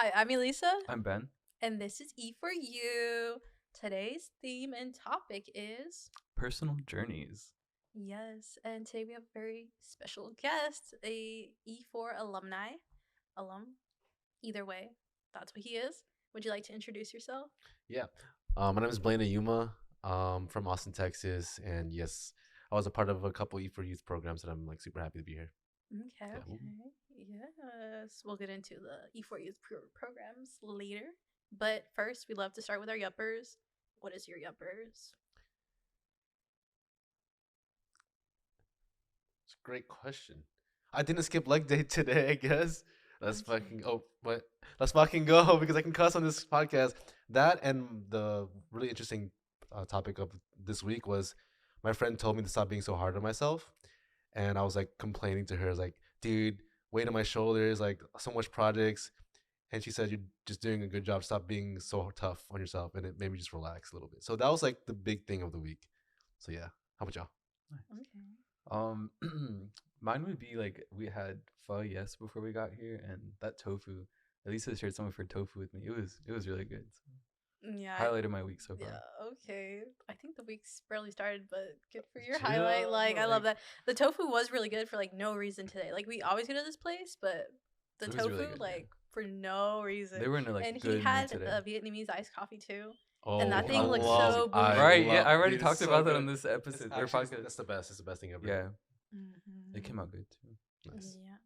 Hi, I'm Elisa, I'm Ben. and this is E for You. Today's theme and topic is Personal journeys. yes, and today we have a very special guest, a E4 alum. Either way, that's what he is. Would you like to introduce yourself? Yeah. My name is Blaigne Ayuma, from Austin, Texas, and yes, I was a part of a couple E for Youth programs, and I'm like super happy to be here. Okay, Yeah. okay. Yes, we'll get into the E4 Youth programs later. But first, we love to start with our yuppers. What is your yuppers? It's a great question. I didn't skip leg day today, I guess. Let's Okay. fucking let's fucking go because I can cuss on this podcast. That and the really interesting topic of this week was my friend told me to stop being so hard on myself, and I was like complaining to her, I was like, dude, weight on my shoulders, like so much projects, and she said you're just doing a good job. Stop being so tough on yourself, and it made me just relax a little bit. So that was like the big thing of the week. So yeah, how about y'all? Nice. Okay. Um, mine would be like we had pho yes before we got here, and that tofu. Elisa shared some of her tofu with me. It was really good. So, Yeah, highlighted my week so far. yeah, okay. I think the week's barely started, but good for your Chill, highlight. Like, I love like that. The tofu was really good for like no reason today. Like, we always go to this place, but the It was really tofu, good, yeah. like, for no reason. They were in a And like he good mood had today. a Vietnamese iced coffee too. oh, And that I thing looks love, so I bougie. Right, yeah, love, I already dude, it's talked so about that good. on this It's episode or actually podcast. that's the best. It's the best thing ever. Yeah, Mm-hmm. it came out good too. Nice, Yeah.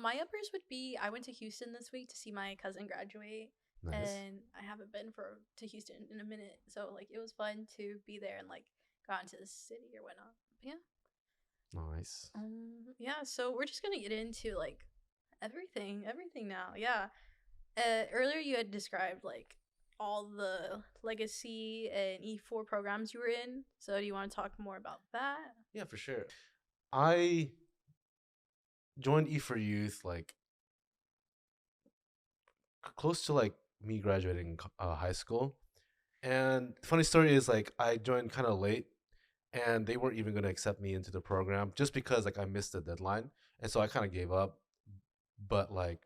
My uppers would be I went to Houston this week to see my cousin graduate, nice. and I haven't been to Houston in a minute, so like it was fun to be there and like got into the city or whatnot. Yeah. Nice. Yeah. So we're just gonna get into like everything now. Yeah. Earlier you had described like all the legacy and E4 programs you were in. So do you want to talk more about that? Yeah, for sure. I joined E for Youth like close to like me graduating high school. And the funny story is like I joined kind of late, and they weren't even going to accept me into the program just because like I missed the deadline, and so I kind of gave up. But like,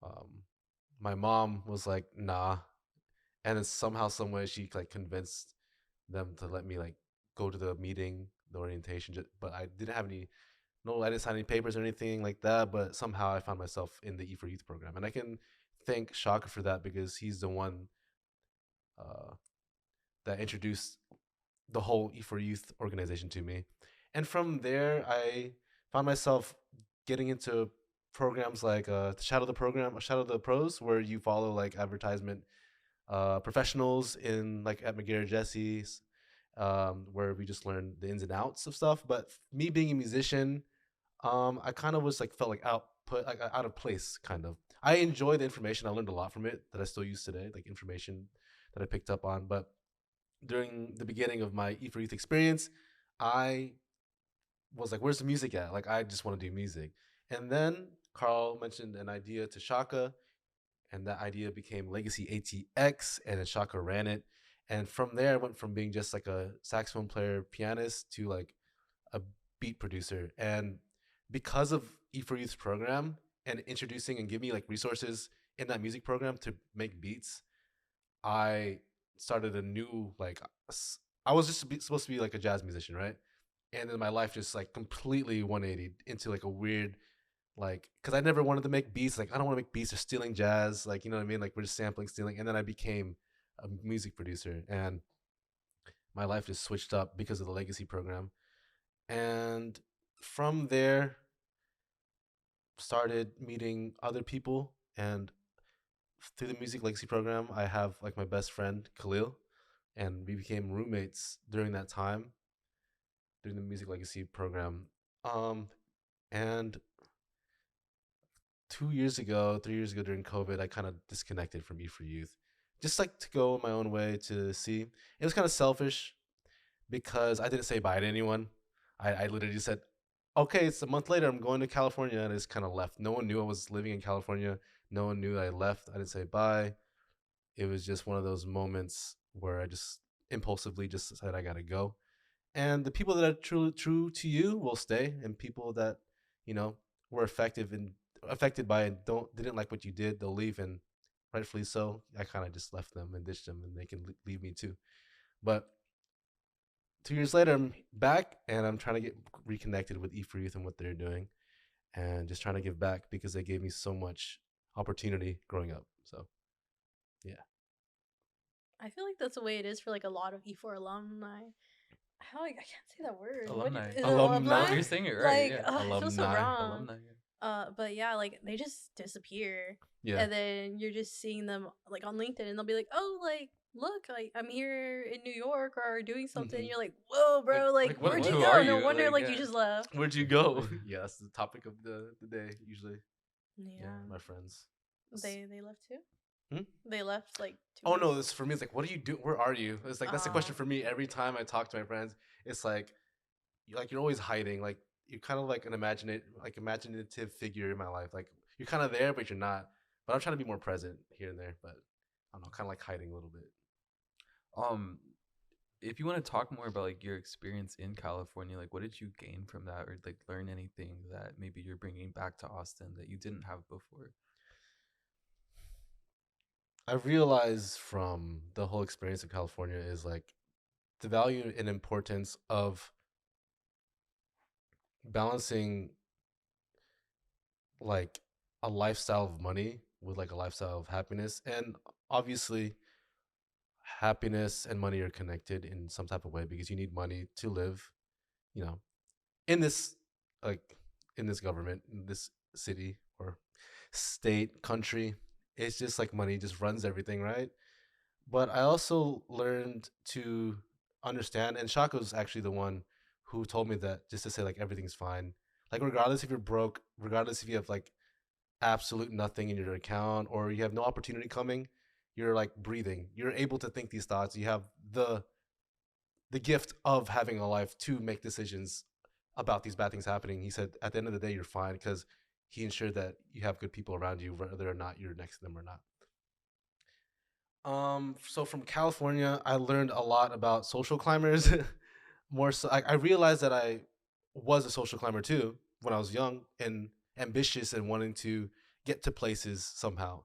um, my mom was like, "Nah," and then somehow, some way, she like convinced them to let me like go to the meeting, the orientation. But I didn't have any, no, I didn't sign any papers or anything like that. But somehow I found myself in the E for Youth program, and I can thank Shaka for that because he's the one uh, that introduced the whole E for Youth organization to me. And from there, I found myself getting into programs like Shadow the Program, Shadow the Pros, where you follow like advertisement professionals in like at McGarrett Jesse's, where we just learn the ins and outs of stuff. But me being a musician, I kind of was like felt like out of place, kind of. I enjoy the information. I learned a lot from it that I still use today, like information that I picked up on. But during the beginning of my E for Youth experience, I was like, "Where's the music at?" Like, I just want to do music. And then Carl mentioned an idea to Shaka, and that idea became Legacy ATX, and then Shaka ran it. And from there, I went from being just like a saxophone player, pianist, to like a beat producer. And because of E for Youth's program and introducing and giving me like resources in that music program to make beats, I started a new like I was just supposed to be like a jazz musician, right? And then my life just like completely 180 into like a weird like because I never wanted to make beats. Like I don't want to make beats or stealing jazz. Like you know what I mean? Like we're just sampling, stealing. And then I became a music producer, and my life just switched up because of the legacy program. And from there, started meeting other people, and through the music legacy program, I have like my best friend Khalil, and we became roommates during that time during the music legacy program. Um, and 2 years ago, 3 years ago during COVID, I kind of disconnected from E for Youth, just like to go my own way to see. It was kind of selfish because I didn't say bye to anyone. I literally just said, okay, it's a month later, I'm going to California, and I just kind of left. No one knew I was living in California. No one knew I left. I didn't say bye. It was just one of those moments where I just impulsively just said I gotta go. And the people that are true to you will stay, and people that you know were effective in affected by and didn't like what you did, they'll leave, and rightfully so. I kind of just left them and ditched them, and they can leave me too. But 2 years later, I'm back and I'm trying to get reconnected with E4 Youth and what they're doing, and just trying to give back because they gave me so much opportunity growing up. So, yeah. I feel like that's the way it is for like a lot of E4 alumni. How like I can't say that word. Alumni. Is it Alumni. No, you're saying it right. Like Yeah. I feel so Alumni. wrong. Alumni. But yeah, like they just disappear, Yeah. and then you're just seeing them like on LinkedIn, and they'll be like, "Oh, like look, like I'm here in New York or doing something." And Mhm. you're like, "Whoa, bro! Like, what- where'd you who go? are No you? wonder Like, like yeah. you just left." Where'd you go? Yeah, that's the topic of the day usually. Yeah, My friends. they left too. Hmm? They left like 2 Oh no, weeks. this for me. It's like, what do you do? Where are you? It's like that's the question for me every time I talk to my friends. It's like, you're always hiding. Like you're kind of like an imaginative figure in my life. Like you're kind of there, but you're not. But I'm trying to be more present here and there. But I don't know, kind of like hiding a little bit. If you want to talk more about like your experience in California, like what did you gain from that, or like learn anything that maybe you're bringing back to Austin that you didn't have before? I realize from the whole experience of California is like the value and importance of balancing like a lifestyle of money with like a lifestyle of happiness. And obviously happiness and money are connected in some type of way because you need money to live, you know, in this like in this government, in this city or state, country. It's just like money just runs everything, right? But I also learned to understand, and Shako's actually the one who told me that, just to say like everything's fine. Like regardless if you're broke, regardless if you have like absolute nothing in your account or you have no opportunity coming, you're like breathing. You're able to think these thoughts. You have the gift of having a life to make decisions about these bad things happening. He said at the end of the day you're fine because he ensured that you have good people around you, whether or not you're next to them or not. So from California, I learned a lot about social climbers. More so, I realized that I was a social climber too when I was young and ambitious and wanting to get to places somehow.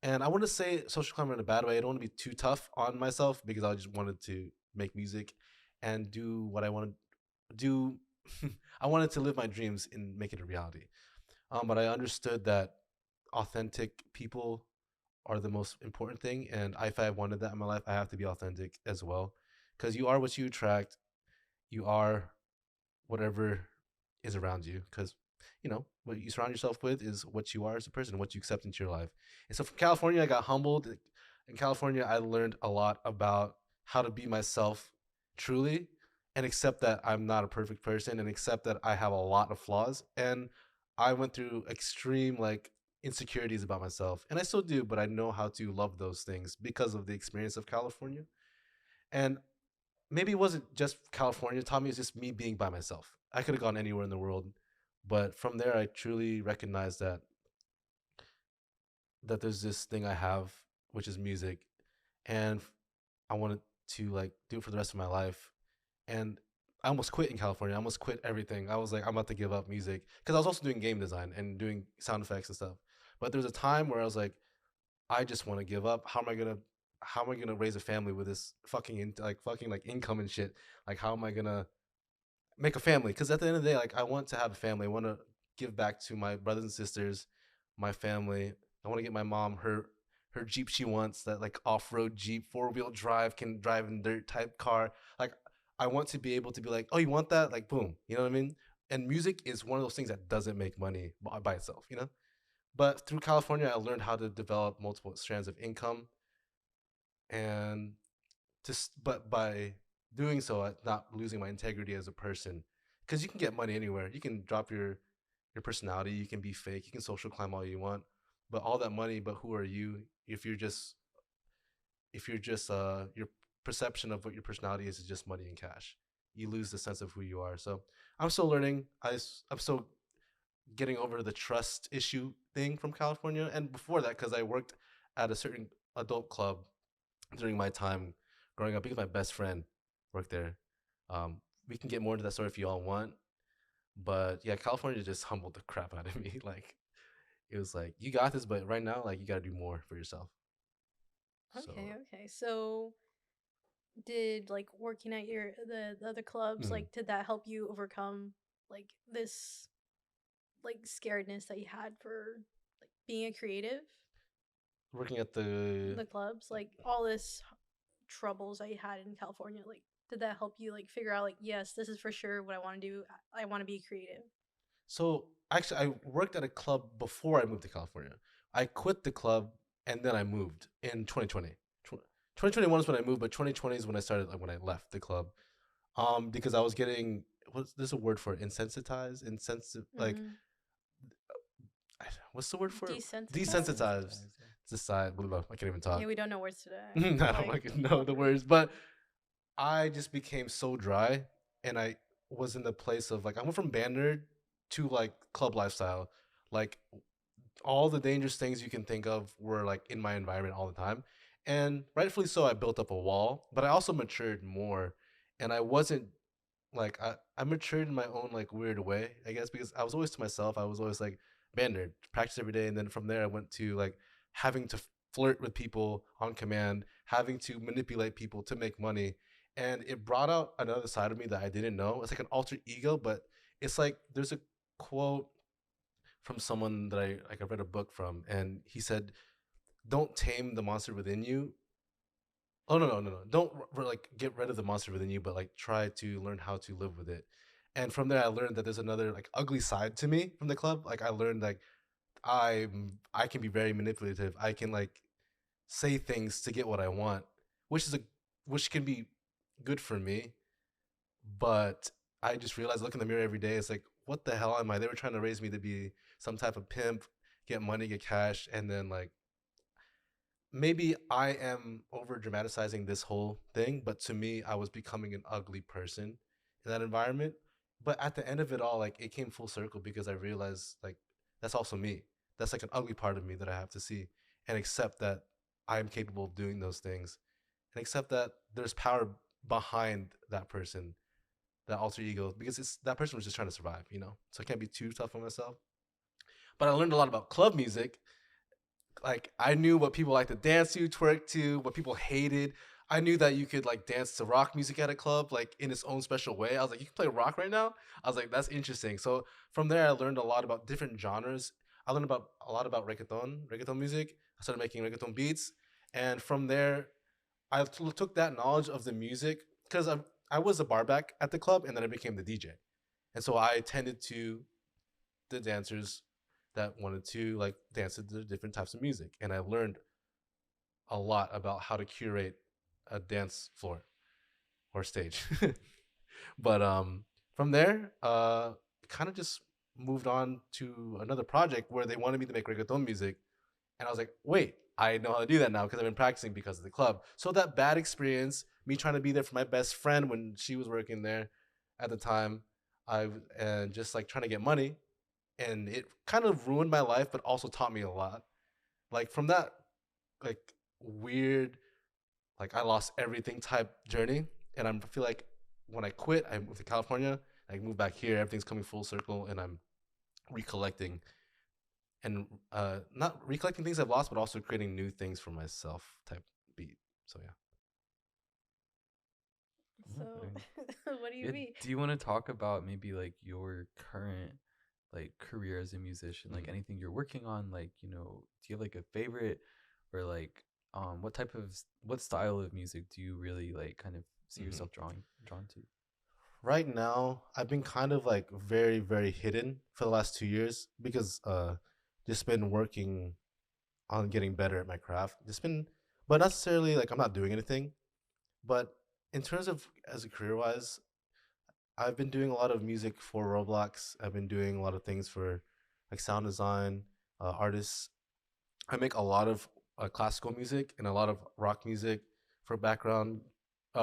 And I want to say social climber in a bad way. I don't want to be too tough on myself because I just wanted to make music and do what I wanted to do. I wanted to live my dreams and make it a reality. But I understood that authentic people are the most important thing. And if I wanted that in my life, I have to be authentic as well. Because you are what you attract. You are whatever is around you. Because, you know, what you surround yourself with is what you are as a person, what you accept into your life. And so from California, I got humbled. In California, I learned a lot about how to be myself truly and accept that I'm not a perfect person and accept that I have a lot of flaws. And I went through extreme like insecurities about myself, and I still do, but I know how to love those things because of the experience of California. And maybe it wasn't just California taught me, it's just me being by myself. I could have gone anywhere in the world, but from there I truly recognized that there's this thing I have, which is music, and I wanted to like do it for the rest of my life. And I almost quit in California. I almost quit everything. I was like, I'm about to give up music because I was also doing game design and doing sound effects and stuff. But there was a time where I was like, I just want to give up. How am I gonna raise a family with this fucking like income and shit? Like how am I gonna make a family? Because at the end of the day, like I want to have a family. I want to give back to my brothers and sisters, my family. I want to get my mom her Jeep she wants, that like off-road Jeep, four-wheel drive, can drive in dirt type car. Like I want to be able to be like, oh, you want that? Like boom, you know what I mean? And music is one of those things that doesn't make money by itself, you know? But through California, I learned how to develop multiple strands of income, and just but by doing so, not losing my integrity as a person. Because you can get money anywhere. You can drop your personality. You can be fake. You can social climb all you want, but all that money. But who are you if you're just your perception of what your personality is just money and cash? You lose the sense of who you are. So I'm still learning. I'm still getting over the trust issue thing from California. And before that, because I worked at a certain adult club during my time growing up, because my best friend worked there. We can get more into that story if you all want. But yeah, California just humbled the crap out of me. Like it was like, you got this, but right now, like, you gotta do more for yourself. Okay, So, okay. So did like working at the other clubs, mm, like did that help you overcome like this like scaredness that you had for like being a creative working at in the the clubs? Like all this troubles that you had in California, like did that help you like figure out like yes, this is for sure what I want to do. I want to be creative. So actually, I worked at a club before I moved to California. I quit the club and then I moved in 2020. 2021 is when I moved, but 2020 is when I started, like when I left the club. Because I was getting, what's there's a word for it? Insensitized, insensitive, like Mm-hmm. what's the word for it? Desensitized. Desensitized. Desensitized, yeah. Decide, blah, blah, blah. I can't even Yeah, talk. we don't know words today. I We're don't like fucking know the words, but I just became so dry, and I was in the place of like I went from band nerd to like club lifestyle. Like all the dangerous things you can think of were like in my environment all the time, and rightfully so. I built up a wall, but I also matured more, and I wasn't like I matured in my own like weird way, I guess, because I was always to myself. I was always like band nerd, practice every day, and then from there I went to like having to flirt with people on command, having to manipulate people to make money, and it brought out another side of me that I didn't know. It's like an alter ego, but it's like there's a quote from someone that I read a book from, and he said, "Don't tame the monster within you, oh no. Don't like get rid of the monster within you, but like try to learn how to live with it." And from there I learned that there's another like ugly side to me from the club. Like I learned like I can be very manipulative. I can like say things to get what I want, which is a which can be good for me, but I just realized look in the mirror every day, it's like, what the hell am I? They were trying to raise me to be some type of pimp, get money, get cash, and then like maybe I am over dramatizing this whole thing, but to me, I was becoming an ugly person in that environment. But at the end of it all, like it came full circle because I realized like that's also me. That's like an ugly part of me that I have to see and accept that I am capable of doing those things and accept that there's power behind that person, that alter ego, because it's that person was just trying to survive, you know? So I can't be too tough on myself. But I learned a lot about club music. Like I knew what people like to dance to, twerk to, what people hated. I knew that you could like dance to rock music at a club, like in its own special way. I was like, you can play rock right now. I was like, that's interesting. So from there, I learned a lot about different genres. I learned about a lot about reggaeton music. I started making reggaeton beats, and from there, took that knowledge of the music because I was a barback at the club, and then I became the DJ, and so I tended to the dancers that wanted to like dance to the different types of music, and I learned a lot about how to curate a dance floor or stage. But from there, kind of just moved on to another project where they wanted me to make reggaeton music, and I was like, wait, I know how to do that now because I've been practicing because of the club. So that bad experience, me trying to be there for my best friend when she was working there at the time, I and just like trying to get money, and it kind of ruined my life, but also taught me a lot. Like from that, like weird, like I lost everything type journey, and I feel like when I quit, I moved to California. I moved back here. Everything's coming full circle, and I'm recollecting and not recollecting things I've lost, but also creating new things for myself type beat. So yeah. So, Okay. what do you Yeah, mean? do you want to talk about maybe like your current like career as a musician, like Mhm. anything you're working on, like, you know, do you have like a favorite or like what type of what style of music do you really like kind of see Mhm. yourself drawn to? Right now, I've been kind of like very, very hidden for the last 2 years because just been working on getting better at my craft. Just been, but not necessarily like I'm not doing anything. But in terms of as a career wise, I've been doing a lot of music for Roblox. I've been doing a lot of things for like sound design, artists. I make a lot of classical music and a lot of rock music for background,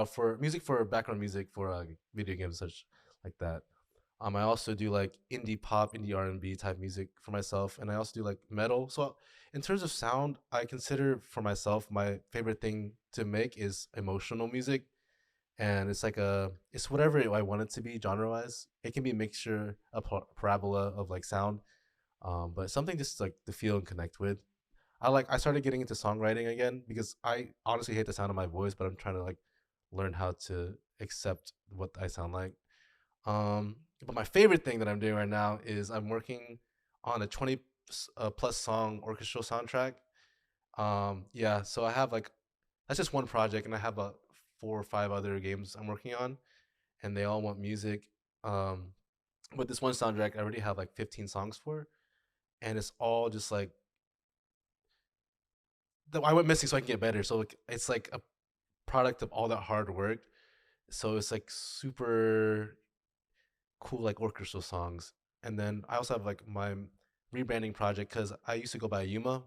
for music for background music for video games such like that. I also do like indie pop, indie R&B type music for myself, and I also do like metal. So in terms of sound, I consider for myself my favorite thing to make is emotional music, and it's like it's whatever I want it to be genre wise. It can be a mixture, a parabola of like sound. But something just like to feel and connect with. I started getting into songwriting again because I honestly hate the sound of my voice, but I'm trying to like learn how to accept what I sound like. But my favorite thing that I'm doing right now is I'm working on a 20 plus song orchestral soundtrack. Yeah, so I have like that's just one project, and I have about 4 or 5 other games I'm working on, and they all want music. Um, but this one soundtrack I already have like 15 songs for, and it's all just like I went missing so I can get better. So like, it's like a product of all that hard work. So it's like super cool, like orchestral songs. And then I also have like my rebranding project because I used to go by Ayuma,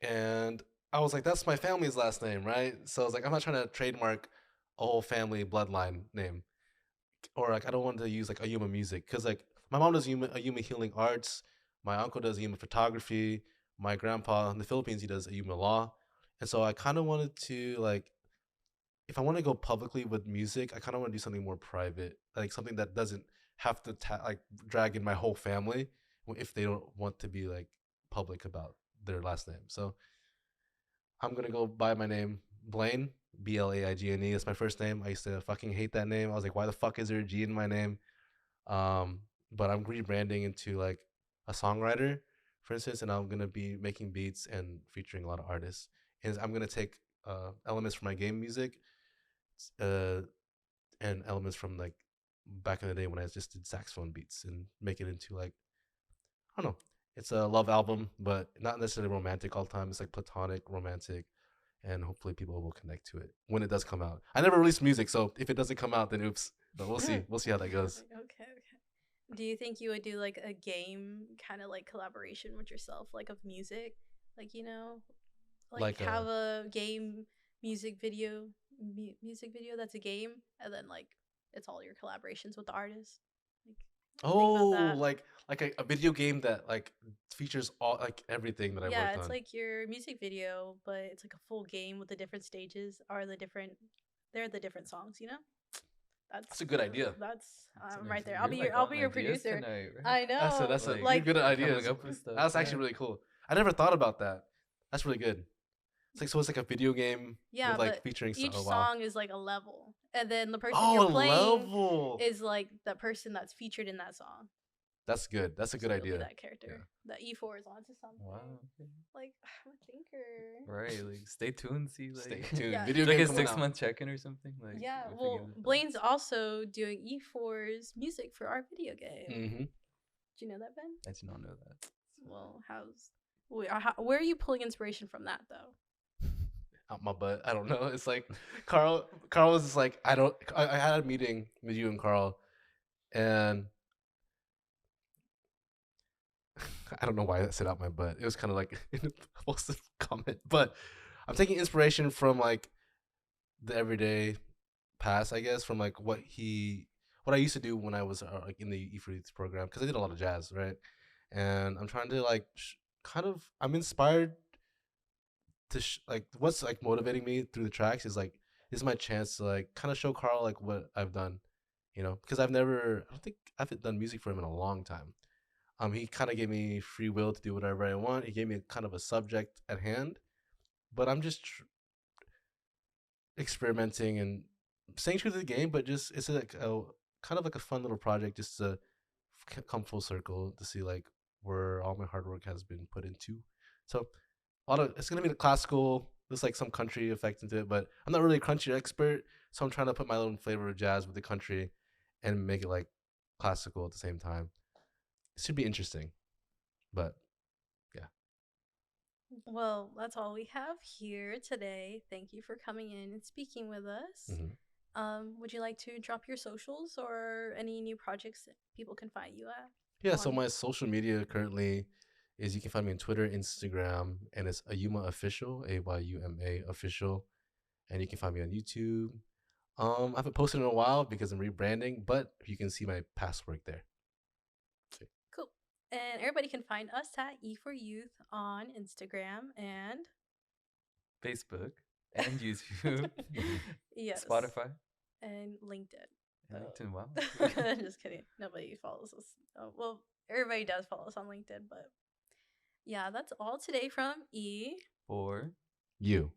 and I was like, that's my family's last name, right? So I was like, I'm not trying to trademark a whole family bloodline name, or like I don't want to use like Ayuma music because like my mom does Ayuma healing arts, my uncle does Ayuma photography, my grandpa in the Philippines he does Ayuma law, and so I kind of wanted to like if I want to go publicly with music, I kind of want to do something more private, like something that doesn't have to like drag in my whole family if they don't want to be like public about their last name. So I'm gonna go by my name, Blaigne, Blaigne. That's my first name. I used to fucking hate that name. I was like, why the fuck is there a G in my name? Um, but I'm rebranding into like a songwriter, for instance, and I'm gonna be making beats and featuring a lot of artists. And I'm gonna take elements from my game music, uh, and elements from like back in the day when I just did saxophone beats and make it into like I don't know. It's a love album, but not necessarily romantic all the time. It's like platonic, romantic, and hopefully people will connect to it when it does come out. I never released music, so if it doesn't come out, then oops. But we'll see. We'll see how that goes. Okay, okay. Do you think you would do like a game kind of like collaboration with yourself, like of music? Like, like Like have a game music video that's a game, and then like it's all your collaborations with the artist. Like, think about that. like a video game that like features all like everything that I Yeah, worked it's on. like your music video, but it's like a full game with the different stages or they're the different songs, you know? That's a good idea. That's That's right there. amazing. You're like I'll on be your ideas producer. tonight, right? I know. That's a Like you're Like good at coming ideas. up with stuff. That's Yeah. actually really cool. I never thought about that. That's really good. It's like so it's like a video game yeah, with like but featuring each oh wow. song is like a level. And then the person Oh, you're a playing level. is like the person that's featured in that song. That's good. That's a So good you'll be idea. that character. Yeah. The E4 is onto something. Wow. Okay. Like I'm a thinker. Right. Like stay tuned. See, like Stay tuned. Yeah. Video like game a coming 6 month check-in or something. Like Yeah, if the well, game Blaine's develops. also doing E4's music for our video game. Mm-hmm. Do you know that, Ben? I did not know that. Well, where are you pulling inspiration from that though? Out my butt. I don't know. It's like Carl. Carl was just like I had a meeting with you and Carl, and I don't know why that said out my butt. It was kind of like in a positive comment, but I'm taking inspiration from like the everyday past, I guess, from like what I used to do when I was like in the E3 program because I did a lot of jazz, right? And I'm trying to like kind of I'm inspired to like what's like motivating me through the tracks is like this is my chance to like kind of show Carl like what I've done, because I don't think I've done music for him in a long time. He kind of gave me free will to do whatever I want. He gave me kind of a subject at hand, but I'm just experimenting and staying true to the game. But just it's like a kind of like a fun little project just to come full circle to see like where all my hard work has been put into. So it's gonna be the classical. There's like some country effect into it, but I'm not really a country expert, so I'm trying to put my own flavor of jazz with the country and make it like classical at the same time. It should be interesting, but yeah. Well, that's all we have here today. Thank you for coming in and speaking with us. Would you like to drop your socials or any new projects that people can find you at? Yeah, so my social media currently is you can find me on Twitter, Instagram, and it's Ayuma Official, Ayuma Official, and you can find me on YouTube. I haven't posted in a while because I'm rebranding, but you can see my past work there. Cool. And everybody can find us at E4Youth on Instagram and Facebook and YouTube. yes, Spotify and LinkedIn. LinkedIn, wow. Just kidding. Nobody follows us. Oh, well, everybody does follow us on LinkedIn, but yeah, that's all today from E. For You.